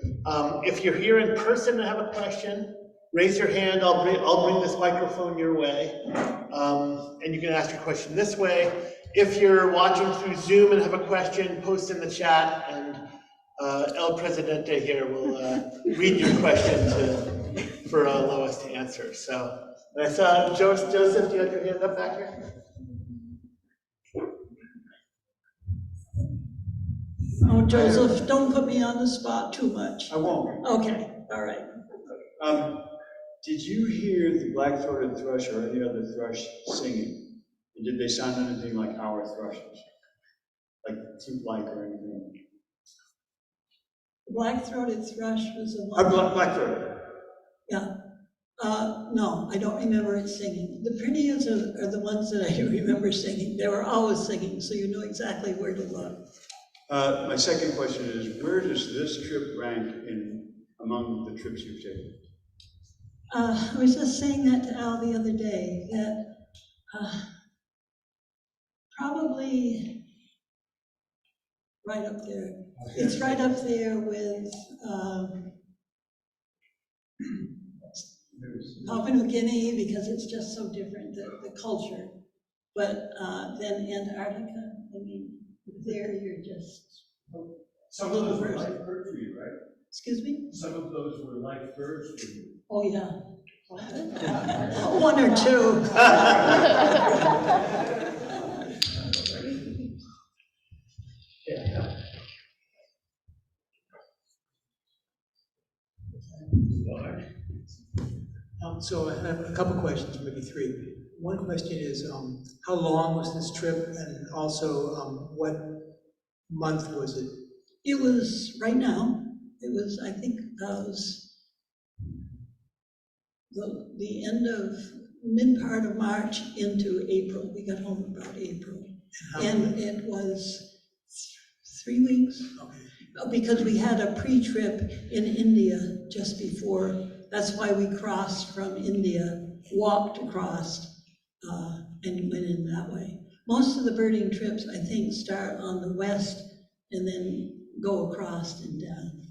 if you're here in person and have a question, raise your hand. I'll bring this microphone your way, and you can ask your question this way. If you're watching through Zoom and have a question, post in the chat, and El Presidente here will read your question for Lois to answer. So, and I saw Joseph, do you have your hand up back here? Oh, Joseph, don't put me on the spot too much. I won't. Okay, all right. Did you hear the black-throated thrush or any other thrush singing? And did they sound anything like our thrushes? Like flute-like or anything? Black-throated thrush was the one. Black-throated. Yeah. No, I don't remember it singing. The prettiest are the ones that I remember singing. They were always singing, so you know exactly where to look. My second question is, where does this trip rank among the trips you've taken? I was just saying that to Al the other day, that probably right up there. Okay. It's right up there with Papua New Guinea, because it's just so different, the culture. But then Antarctica, I mean, there you're just Some of those were life birds for you, right? Excuse me? Some of those were life birds for you. Oh, yeah. One or two. So I have a couple questions, maybe three. One question is, how long was this trip, and also what month was it? It was right now. It was, I think, was the end of mid part of March into April. We got home about April, and it was 3 weeks. Okay. Because we had a pre-trip in India just before. That's why we crossed from India, walked across, and went in that way. Most of the birding trips, I think, start on the west and then go across and down.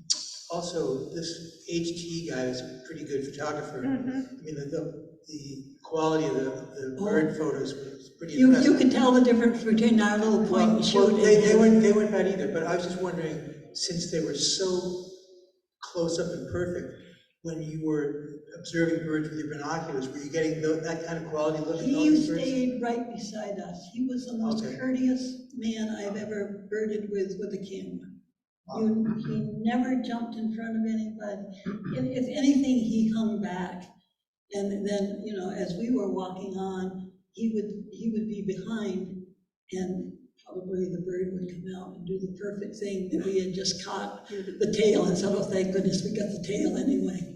Also, this HT guy is a pretty good photographer. I mean, the quality of the bird photos was pretty impressive. You could tell the difference between our little point and shoot. They weren't bad either, but I was just wondering, since they were so close up and perfect, when you were observing birds with your binoculars, were you getting that kind of quality look at all He these birds? stayed right beside us. He was the most courteous man I've ever birded with a camera. He never jumped in front of anybody. If anything, he hung back. And then, you know, as we were walking on, he would be behind, and probably the bird would come out and do the perfect thing that we had just caught the tail, and so, oh, thank goodness we got the tail anyway.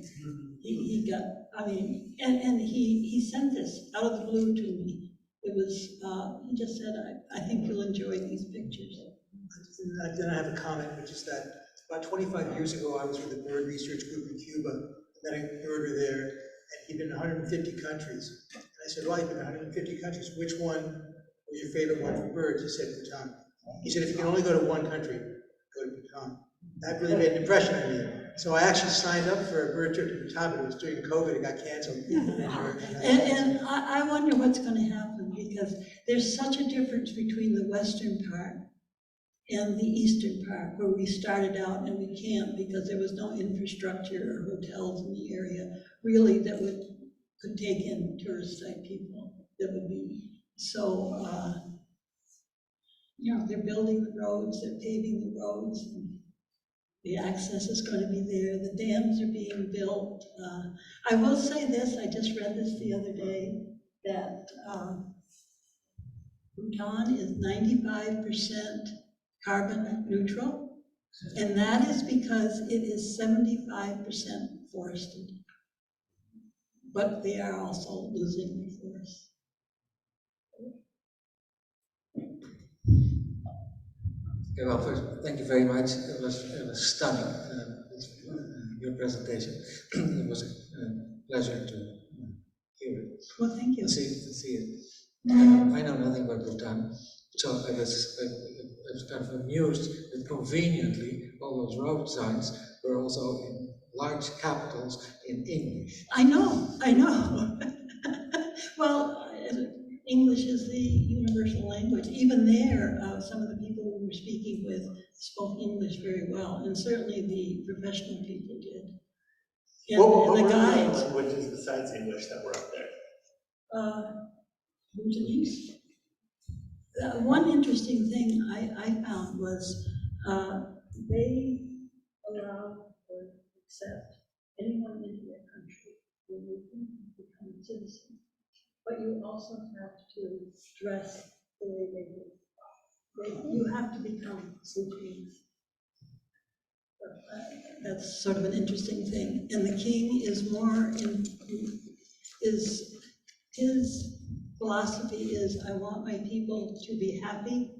He got, I mean, and he sent this out of the blue to me. It was, he just said, I think you'll enjoy these pictures. Then I have a comment, which is that about 25 years ago, I was with a bird research group in Cuba, met a birder there, and he'd been in 150 countries. And I said, well, you've been in 150 countries. Which one was your favorite one for birds? He said, Bhutan. He said, if you can only go to one country, go to Bhutan. That really made an impression on me. So I actually signed up for a bird trip to Bhutan, but it was during COVID, it got canceled. And I wonder what's going to happen, because there's such a difference between the western part and the eastern part, where we started out and we camped because there was no infrastructure or hotels in the area really that could take in tourist type people. That would be so. You know, they're building the roads, they're paving the roads, and the access is going to be there. The dams are being built. I will say this: I just read this the other day, that Bhutan is 95% carbon neutral, and that is because it is 75% forested. But they are also losing the forest. Okay, well, first, thank you very much. It was stunning, your presentation. It was a pleasure to hear it. Well, thank you. To see it. I know nothing about Bhutan, so I was kind of amused that conveniently all those road signs were also in large capitals in English. I know. Well, English is the universal language. Even there, some of the people we were speaking with spoke English very well, and certainly the professional people did. And the guides. What languages besides English that were up there? Bhutanese. One interesting thing I found was They allow or accept anyone into their country who will become a citizen. But you also have to dress the way they do. You have to become Supreme. That's sort of an interesting thing. And the king is more in, his philosophy is, I want my people to be happy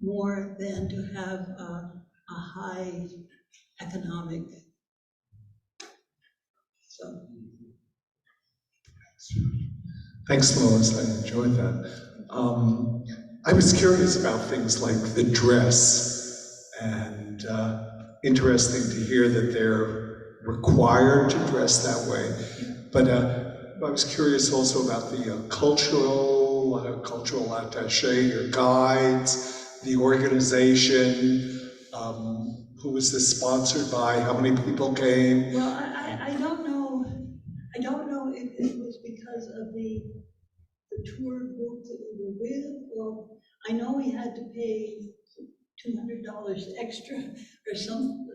more than to have a high economic. So. Thanks, Lois. I enjoyed that. I was curious about things like the dress, and interesting to hear that they're required to dress that way. But I was curious also about the cultural attaché, your guides, the organization. Who was this sponsored by? How many people came? Well, I don't know. I don't know if it was because of the tour group that we were with, or I know we had to pay $200 extra or some.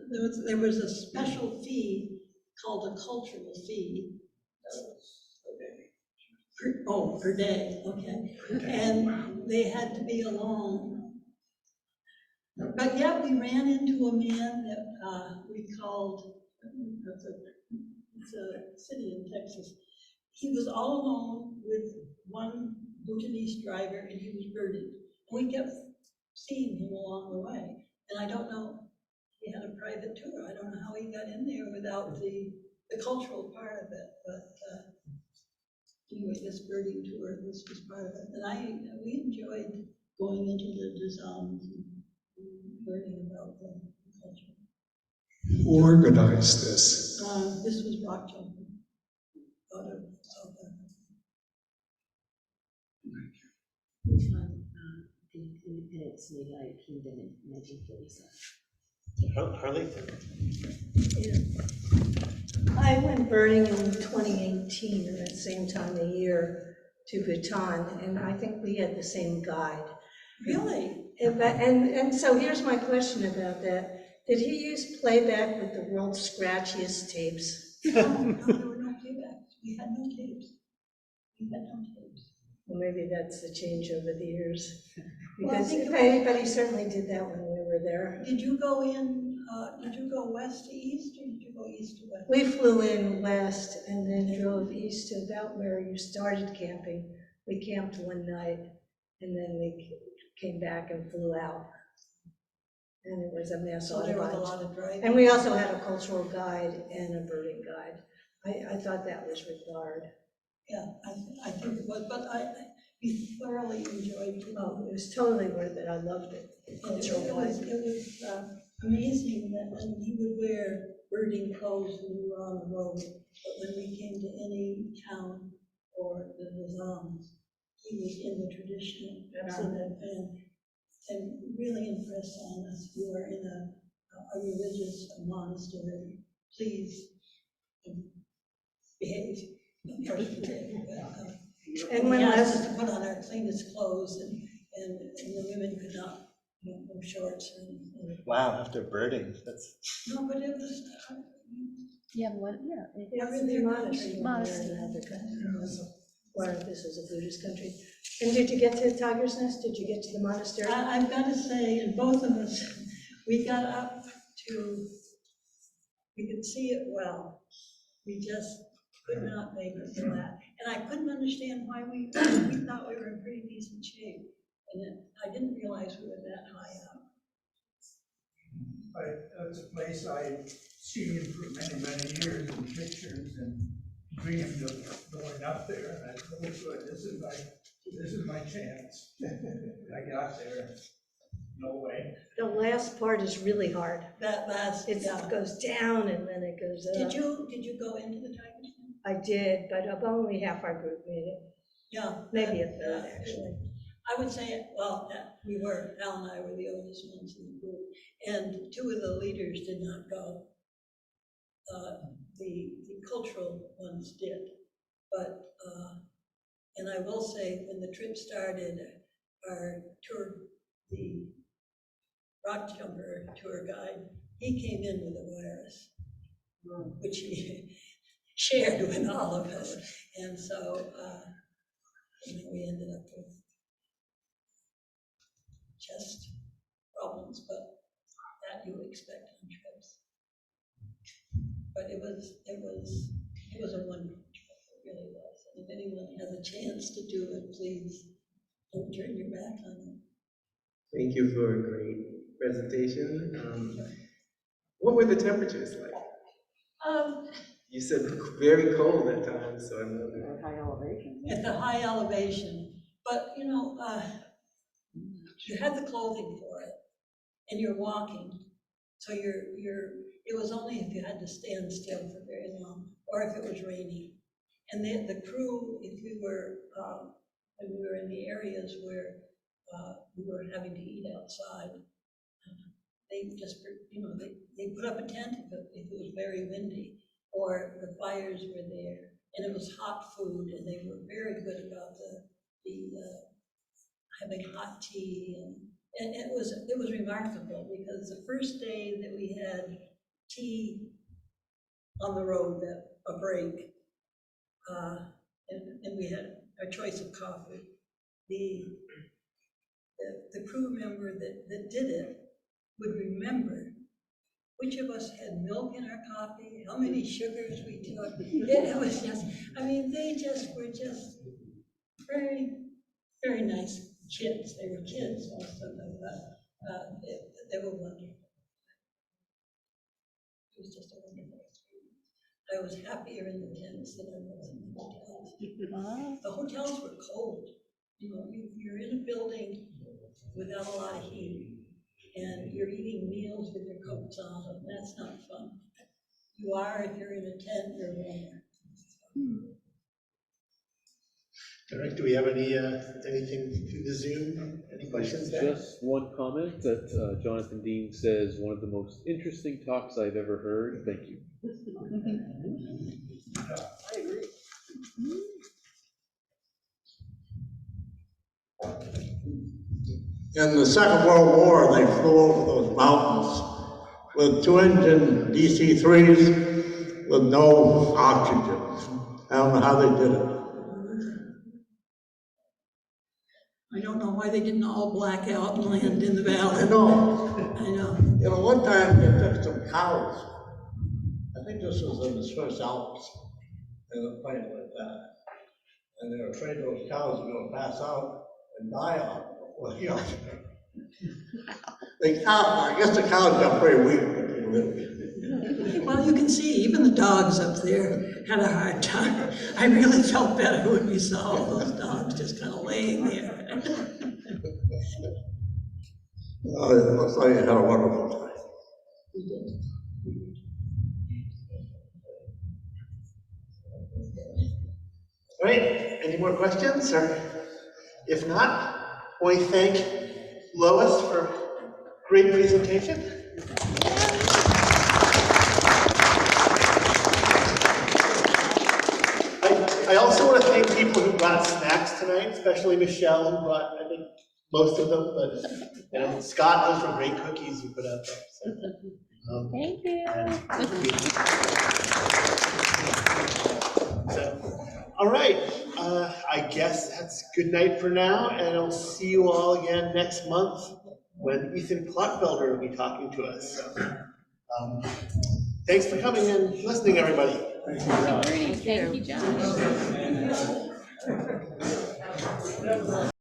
There was a special fee called a cultural fee. Per day, okay. And they had to be alone. But yeah, we ran into a man that we called, it's a city in Texas. He was all alone with one Bhutanese driver, and he was birding. And we kept seeing him along the way. And I don't know, he had a private tour. I don't know how he got in there without the cultural part of it. But anyway, this birding tour, this was part of it. And we enjoyed going into the designs and learning about the culture. Who organized this? This was rock jumping out of South Africa. Which one, the Independence in the United Kingdom in 1947? Harley? I went birding in 2018, at the same time of year, to Bhutan, and I think we had the same guide. Really? And so here's my question about that. Did he use playback with the world's scratchiest tapes? No, there were no playbacks. We had no tapes. Well, maybe that's the change over the years. Well, I Because think if it was- anybody certainly did that when we were there. Did you go west to east, or did you go east to west? We flew in west and then drove east to about where you started camping. We camped one night and then we came back and flew out. And it was a mess. So there was a lot of driving. And we also had a cultural guide and a birding guide. I thought that was required. Yeah, I think it was, but we thoroughly enjoyed it. Oh, it was totally worth it. I loved it. Cultural It guide. was amazing that when he would wear birding clothes when we were on the road, but when we came to any town or the Nizams, he was in the traditional and really impressed on us. You are in a religious monastery. Please behave. And we when asked us last, to put on our cleanest clothes, and the women could not, no shorts. Wow, after birding, that's. No, but it was. Yeah, yeah. it was their modesty. Modesty. Or this is a Buddhist country. And did you get to Tiger's Nest? Did you get to the monastery? I've got to say, and both of us, we got up to, we could see it well. We just could not make it to that. And I couldn't understand why we thought we were in pretty decent shape. And I didn't realize we were that high up. It's a place I've seen for many, many years in pictures and dreamed of going up there. And I thought, oh, good, this is my chance. I got there. No way. The last part is really hard. That last, It goes down and then it goes up. Did you go into the Tiger's Nest? I did, but only half our group made it. Yeah. Maybe a third, actually. I would say, well, Al and I were the oldest ones in the group, and two of the leaders did not go. The cultural ones did, but, and I will say, when the trip started, our tour, the rock jumper tour guide, he came in with a virus, which he shared with all of us. And so we ended up with chest problems, but that you would expect on trips. But it was a wonderful trip, it really was. And if anyone has a chance to do it, please don't turn your back on it. Thank you for a great presentation. What were the temperatures like? You said very cold at times, so I'm wondering. High elevation. At the high elevation, but you had the clothing for it, and you're walking, so it was only if you had to stand still for very long, or if it was raining. And then the crew, if we were, when we were in the areas where we were having to eat outside, they just, they put up a tent if it was very windy, or the fires were there, and it was hot food, and they were very good about the having hot tea, and it was remarkable, because the first day that we had tea on the road, a break, and we had our choice of coffee, the crew member that did it would remember which of us had milk in our coffee, how many sugars we took. It was just, they just were just very, very nice kids. They were kids, most of them, but they were wonderful. It was just a wonderful experience. I was happier in the tents than I was in the hotels. The hotels were cold. You're in a building without a lot of heat, and you're eating meals with your coats on, and that's not fun. You are if you're in a tent, you're warmer. Derek, do we have anything through the Zoom? Any questions there? Just one comment that Jonathan Dean says, one of the most interesting talks I've ever heard. Thank you. I agree. In the Second World War, they flew over those mountains with two-engine DC-3s with no oxygen. I don't know how they did it. I don't know why they didn't all black out and land in the valley. I know. I know. One time they took some cows. I think this was in the Swiss Alps. They were playing like that. And they were afraid those cows were going to pass out and die off. Well, I guess the cows got pretty weak. Well, you can see, even the dogs up there had a hard time. I really felt better when we saw all those dogs just kind of laying there. Oh, it looks like you had a wonderful time. All right, any more questions? Or if not, we thank Lois for a great presentation. I also want to thank people who brought snacks tonight, especially Michelle, who brought, I think, most of them, but Scott, those were great cookies you put out there. So, Thank you. All right, I guess that's good night for now, and I'll see you all again next month when Ethan Klotfelder will be talking to us. So, thanks for coming and listening, everybody. Thank you, John.